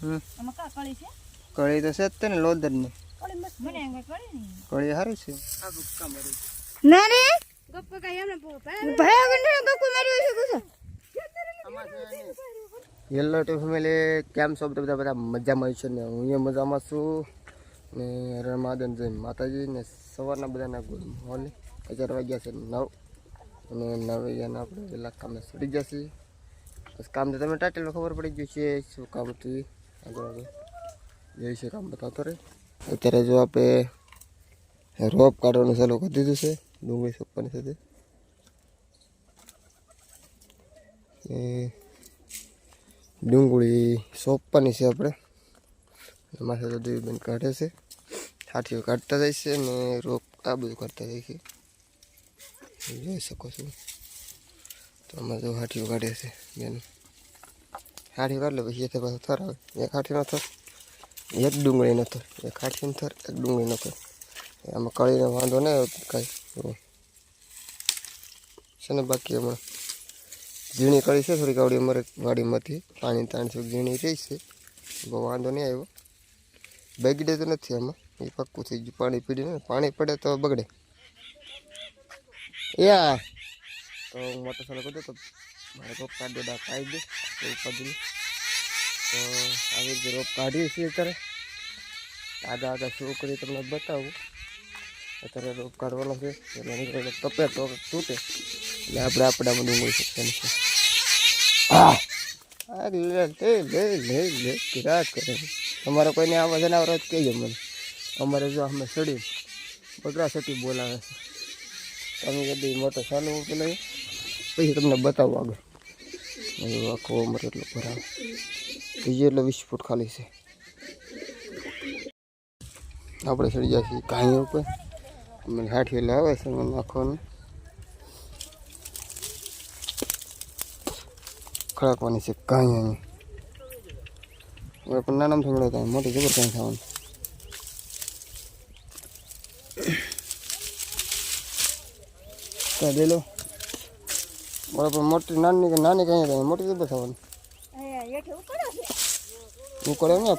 આમાં કા કળી છે? કળી તો છે જ તે ને લોદર ની. મને એમ કળી નહીં. કળી હારી છે. ના રે ગપ્પો કાઈ એમને ભયા ગંઠે ગપ્પો માર્યો છે કુછ. યલો ટુ ફેમિલી કેમ છો બધા બધા મજામાં છે ને હું અહીંયા મજામાં છું ને રમાદન જય માતાજી ને સવારના બધાના ગુડ મોર્નિંગ 11 વાગ્યા છે 9 અને 9 વાગ્યાના આપણે વહેલા કામે ચડી જશે બસ કામ તો તમે ટાઈટલમાં ખબર પડી ગયું છે શું કામ હતું આગળ આગળ જે છે કામ બતાવતો રહે અત્યારે જો આપણે રોપ કાઢવાનું ચાલુ કરી દીધું છે ડુંગળી સોંપવાની સાથે ડુંગળી સોંપવાની છે આપણે માથે તો દેવીબેન કાઢે છે હાથીઓ કાઢતા જાય છે અને રોપ આ બધું કાઢતા જાય છે જોઈ શકો છો તો આમાં જો હાથીઓ કાઢે છે બેન હાથીઓ કાઢ લે પછી એ પાછો થર આવે એક હાથીનો થર એક ડુંગળીનો થર એક હાથીનો થર એક ડુંગળીનો થર આમાં કળીનો વાંધો નહીં આવતો કાંઈ છે ને બાકી હમણાં ઝીણી કળી છે થોડીક આવડી અમારે વાડીમાંથી પાણી તાણથી ઝીણી રહી છે બહુ વાંધો નહીં આવ્યો બગડે તો નથી આમાં એ પાક્કું થઈ ગયું પાણી પીડીને પાણી પડે તો બગડે યા તો હું મોટો સાલો કરી દો તો મારે રોપ કાઢી દે કાઢી દે તો ઉપાડી તો આવી રીતે રોપ કાઢીએ છીએ અત્યારે આગા આગા શું કરી તમને બતાવું અત્યારે રોપ કાઢવાનો છે એટલે નીકળે તપે તો તૂટે એટલે આપણે આપણામાં ડુંગળી શકવાની છે હા લે કિરાત કરે તમારે કોઈને આ વજન આવરો જ કહેજો મને અમારે જો અમે સડી બગડા સટી બોલાવે છે તમે કદી મોટો ચાલુ પેલો પછી તમને બતાવું આગળ આખો અમારે એટલો ભરાવે બીજો એટલો 20 ફૂટ ખાલી છે આપણે સડી જાય છીએ કાંઈ ઉપર અમે હાઠી લાવે છે મને નાખવાનું ખડકવાની છે કાંઈ અહીં હવે પણ નાનામ થંગડો થાય મોટી જબર કાંઈ થવાનું ત્યાં દે લો બરાબર મોટી નાની નાની કાંઈ થાય મોટી જબર થવાનું ઉકળે ને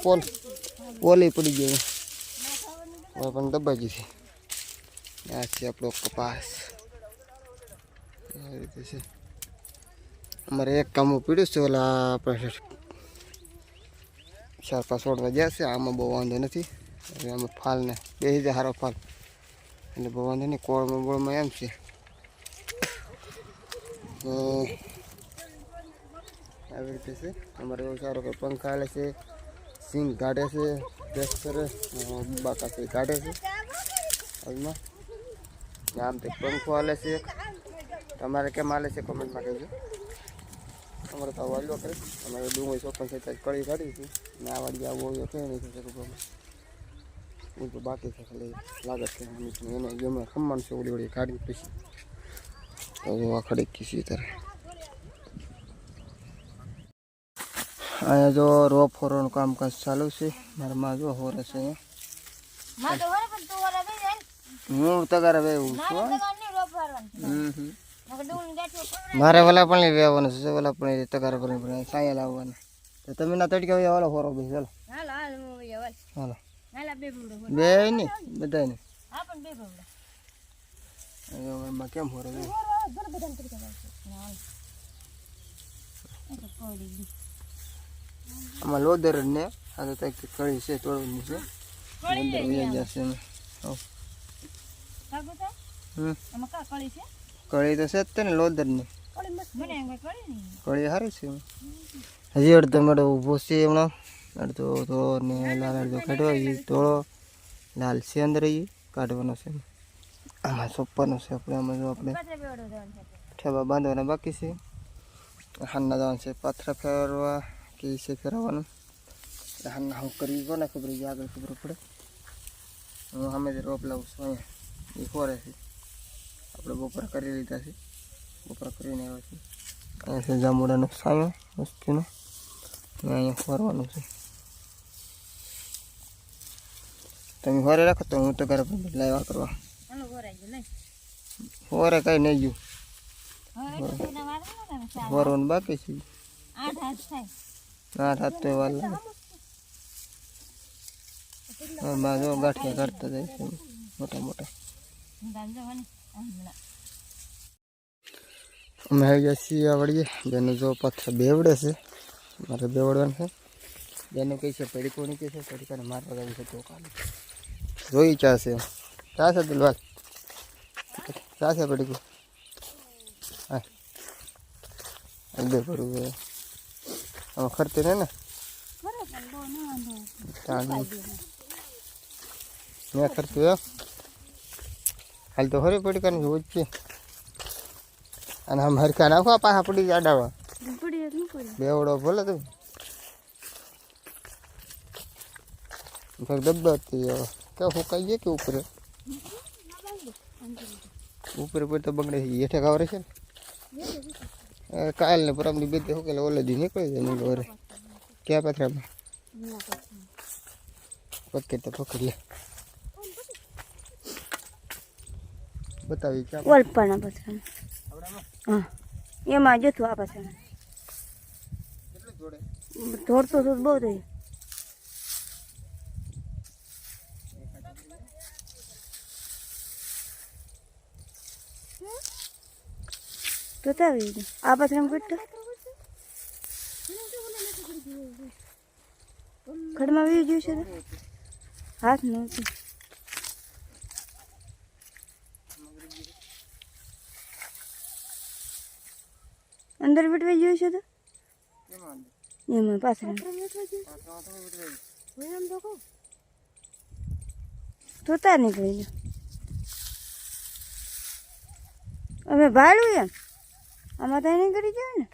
પોલી પડી ગઈ હવે પણ દબાઈ ગઈ છે આ છે આપણો કપાસ આ રીતે છે અમારે એક કામ પીડ્યું છે ઓલા આપણે 4-5 છોડવા ગયા છે આમાં બહુ વાંધો નથી હવે આમાં ફાલ ને બેસી જાય સારો ફાલ એટલે બહુ વાંધો નહીં કોળમાં બોળમાં એમ છે આવી રીતે છે અમારે એવું સારું કે પંખા હાલે છે સિંગ કાઢે છે ટેસ્ટ કરે બાકા છે કાઢે છે હાલમાં આમ તે પંખો હાલે છે તમારે કેમ હાલે છે કોમેન્ટમાં કહેજો અમારે તો વાળો કરે અમારે ડુંગળી ચોપન છે કળી કાઢી હતી ને આ વાળી આવું હોય કે નહીં થશે હું તો બાકી છે ખાલી લાગત છે એને ગમે ખમણ છે ઓળી ઓળી કાઢી પછી તો આ ખડકી છે ત્યારે અહીંયા જો રોપ ફોરવાનું કામકાજ ચાલુ છે મારા માં જો હોરે છે હું તગારે વેવું છું મારે વાલા પણ લઈ આવવાનું છે વાલા પણ તગારે પણ સાયા લાવવાના તો તમે ના તડકે વાળો હોરો ભાઈ ચાલો હાલો બે નહીં બધા નહીં એમાં કેમ હોરો આમાં લોદર ને આ તો કળી છે તોડવાની છે જશે કળી તો છે જ તે ને લોદર ની કળી સારી છે હજી અડધો મેળો ઊભો છે હમણાં અડધો તો ને લાલ અડધો કાઢવા એ ધોળો લાલ છે અંદર એ કાઢવાનો છે આમાં સોંપવાનો છે આપણે આમાં જો આપણે ઠેબા બાંધવાના બાકી છે હાનના જવાનું છે પાથરા ફેરવા કે છે ફેરવવાનું હાનના હું કરી કોને ખબર આગળ ખબર પડે હું સામે રોપ લાવું છું અહીંયા એ ખોરે છે આપણે બપોર કરી લીધા છે બપોર કરીને આવ્યા છે અહીંયા છે જાંબુડાનો સાયો વસ્તીનો અહીંયા ફરવાનું છે તમે ફરે રાખો તો હું તો ઘરે લાવ્યા કરવા ફરે કઈ નહીં ગયું ફરવાનું બાકી છે 8 હાથ તો વાર લાગે માં જો ગાંઠિયા કાઢતા જાય છે મોટા મોટા. અમે આવી ગયા છીએ આવડીએ બેનું જો પાછા બેવડે છે, મારે બેવડવાનું છે. બેનું કહે છે પડીકોની કહે છે, પડીકાને મારવા જવું છે તો કાલે જોઈ ચાશે ચાશે દિલવાલ ચાશે પડીકો હા બે પડવું આમાં ખર્ચે ને મેં ખર્ચું એમ હાલ તો ખરી પડીકાની રોજ છે. અને આમ હરખા નાખવા પાછા પડી જાડાવા બેવડો ભલે તું દબાતી કે ફૂકાઈ જાય કે ઉપર ઉપર પર તો બગડે હેઠે ખાવરે છે ને કાલ ને પરમની બે શું કે ઓલે દી નીકળી જાય નીકળો રે ક્યાં પથરામાં પકડ તો પકડી લે બતાવી ક્યાં ઓલપાના પથરામાં હા એમાં જતું આ પથરામાં થોડતો તો બહુ થઈ બતાવી દે આ પથરામાં કેટલા ખડમાં વી ગયું છે હાથ નહોતું અંદર બેઠવાઈ ગયું છે તો એમાં પાછળ જોતા નીકળી ગયો અમે ભાડું એમ આમાં તો નહીં કરી જાય ને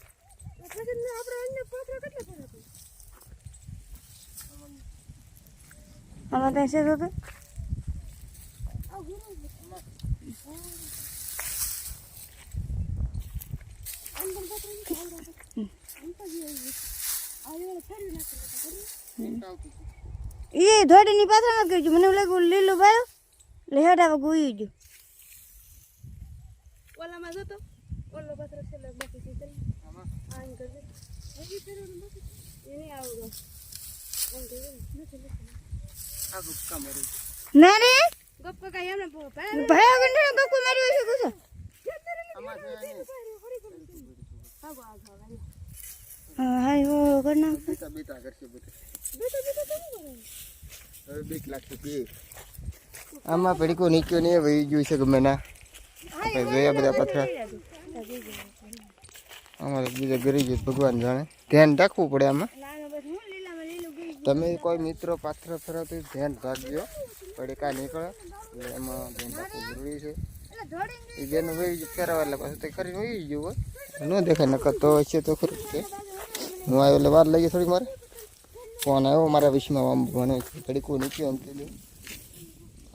આમાં તો છે તો એ ધોડીની પાછળ ગયું મને લાગ્યું લીલું ભાઈ લેહડા ગોઈ ગયું ઓલામાં જોતો ઓલો પાત્ર છે બાકી છે ચલ આન કરજે હજી ફેરવાનું બાકી એને આવો ઓન કરે નથી આ ગુસ્સા મરી ના રે ગપ્પ કાઈ એમને ભાઈ ગંડા ગપ્પ માર્યો છે ગુસ્સા આમાં છે હા હાય હો કરના બેટા કરશે બેટા બીક લાગશે કે આમાં પડીકો નીકળ્યો ને વહી ગયું છે ગમે ના જોયા બધા પથરા અમારે બીજા ગરી ગયું ભગવાન જાણે ધ્યાન રાખવું પડે આમાં તમે કોઈ મિત્રો પાત્ર ફેરવતો ધ્યાન રાખજો પડીકા નીકળે એટલે એમાં ધ્યાન રાખવું જરૂરી છે એ બેનું વહી ફેરવા એટલે પાછું તે કરીને વહી ગયું હોય ન દેખાય નકર તો છે તો ખરું છે હું આવ્યો એટલે વાર લઈ થોડી મારે ફોન આવ્યો મારા વિશમાં આમ ભણે પડીકું નીકળ્યો એમ કીધું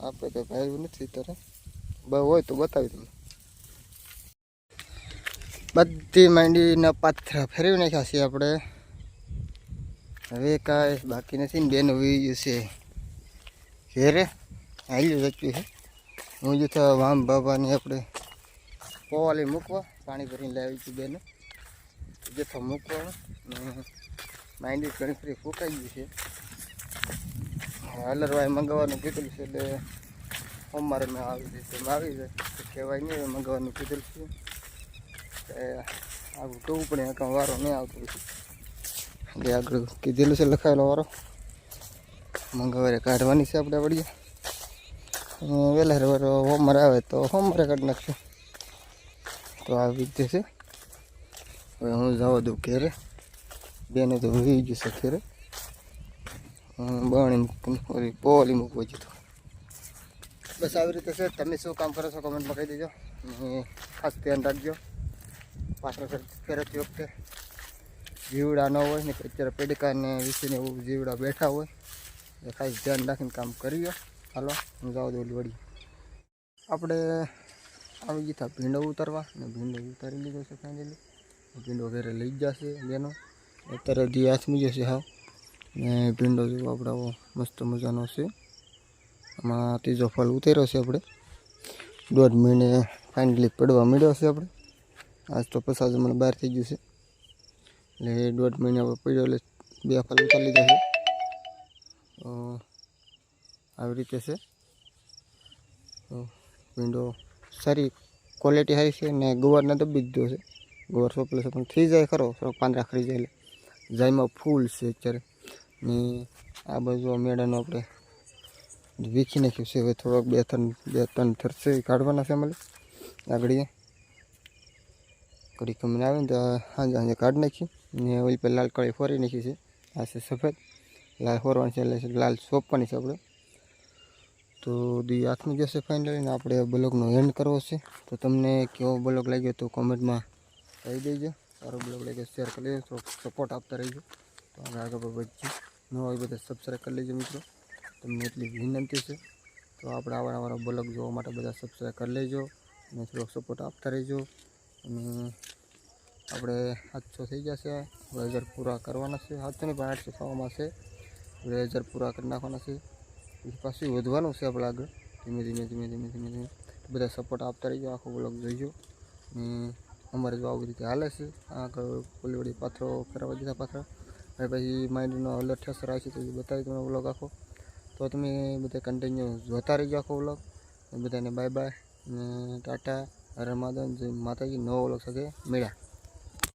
આપણે તો ભાઈ નથી ત્યારે બહુ હોય તો બતાવી તમે બધી માંડીના પાથરા ફેરવી નાખ્યા છે આપણે હવે કાંઈ બાકી નથી ને બેન હોઈ ગયું છે ઘેરે હાલ્યું જચ્યું છે હું જો વામ બાબાને આપણે પોવાલી મૂકવા પાણી ભરીને લાવી છું બેન જથ્થો મૂકવાનો માંડી ઘણી ફરી ફૂંકાઈ ગયું છે હલરવાય મંગાવવાનું કીધું છે એટલે અમારે મેં આવી રીતે આવી જાય કહેવાય નહીં મંગાવવાનું કીધું છે આગળ કહેવું પડે કાં વારો નહીં આવતો એટલે આગળ કીધેલું છે લખાયેલો વારો મંગાવારે કાઢવાની છે આપણે વળીએ વહેલા વારો હોમવાર આવે તો હોમવારે કાઢી નાખશું તો આવી રીતે છે હવે હું જવા દઉં ઘેરે બેને તો વહી ગયું છે ઘેરે બણી મૂકીને પોલી મૂકવા જતું બસ આવી રીતે છે તમે શું કામ કરો છો કમેન્ટમાં કહી દેજો ખાસ ધ્યાન રાખજો પાછળ ફેરવતી વખતે જીવડા ન હોય ને અત્યારે પેડિકાને વિશેને એવું જીવડા બેઠા હોય એ ખાસ ધ્યાન રાખીને કામ કરીએ હાલો હું જાઉં દઉં વળી આપણે આવી ગયા ભીંડો ઉતારવા ને ભીંડો ઉતારી લીધો છે ફાઇનલી ભીંડો ઘરે લઈ જશે બેનો અત્યારે જે હાથમી જશે હાવ ને ભીંડો જેવો આપણે મસ્ત મજાનો છે આમાં ત્રીજો ફળ ઉતાર્યો છે આપણે 1.5 મહિને ફાઇનલી પડવા મળ્યો છે આપણે આજ તો પસાજ મને બહાર થઈ ગયું છે એટલે 1.5 મહિને આપણે પડ્યો એટલે 2 ફળ ઉતારી લીધા છે આવી રીતે છે. તો ભીંડો સારી ક્વોલિટી સારી છે ને ગોવારને દબી દીધો છે. ગોવાર સોંપલો છે પણ થઈ જાય ખરો, થોડોક પાંદડા ખરી જાય એટલે જાયમાં ફૂલ છે અત્યારે. ને આ બાજુ મેળાનું આપણે વીખી નાખ્યું છે. હવે થોડોક બે ત્રણ થરશે એ કાઢવાના છે અમારે આગળ. કડી કમીને આવે ને તો સાંજે કાઢી નાખી ને ઓલી પર લાલ કળી ફોરી નાખી છે. આ છે સફેદ, લાલ ફોરવાની છે એટલે લાલ સોંપવાની છે આપણે. તો દી હાથમાં જશે ફાઇનલી ને આપણે બ્લોગનો એન્ડ કરવો છે. તો તમને કેવો બ્લોગ લાગ્યો તો કોમેન્ટમાં કહી દેજો. સારો બ્લોગ લાગ્યો શેર કરી લેજો, થોડોક સપોર્ટ આપતા રહેજો. તો આપણે આગળ પર વધીએ. ન હોય બધા સબસ્ક્રાઈબ કરી લેજો મિત્રો, તમને એટલી વિનંતી છે. તો આપણે આવા બ્લોગ જોવા માટે બધા સબસ્ક્રાઈબ કરી લેજો અને થોડોક સપોર્ટ આપતા રહેજો. અને આપણે 700 થઈ જશે, 1000 પૂરા કરવાના છે. 700 નહીં પણ 800 થવામાં છે. 1000 પૂરા કરી નાખવાના છે. પછી પાછું વધવાનું છે આપણે આગળ ધીમે ધીમે. બધા સપોર્ટ આપતા રહીજો, આખો બ્લોગ જોઈજો. ને અમારે જો આવી રીતે હાલે છે. આગળ પોલીવડી પાથરો કરાવવા દીધા પાથરા. હવે પછી માઇન્ડનો અલગ ઠેસર આવે છે તો એ બતાવી તમને બ્લોગ આખો. તો તમે બધા કન્ટિન્યુ જોતા રહીજો આખો બ્લોગ. બધાને બાય બાય ને ટાટા, હર મહાદેવ, જય માતાજી. નવો બ્લોગ સાથે મળ્યા.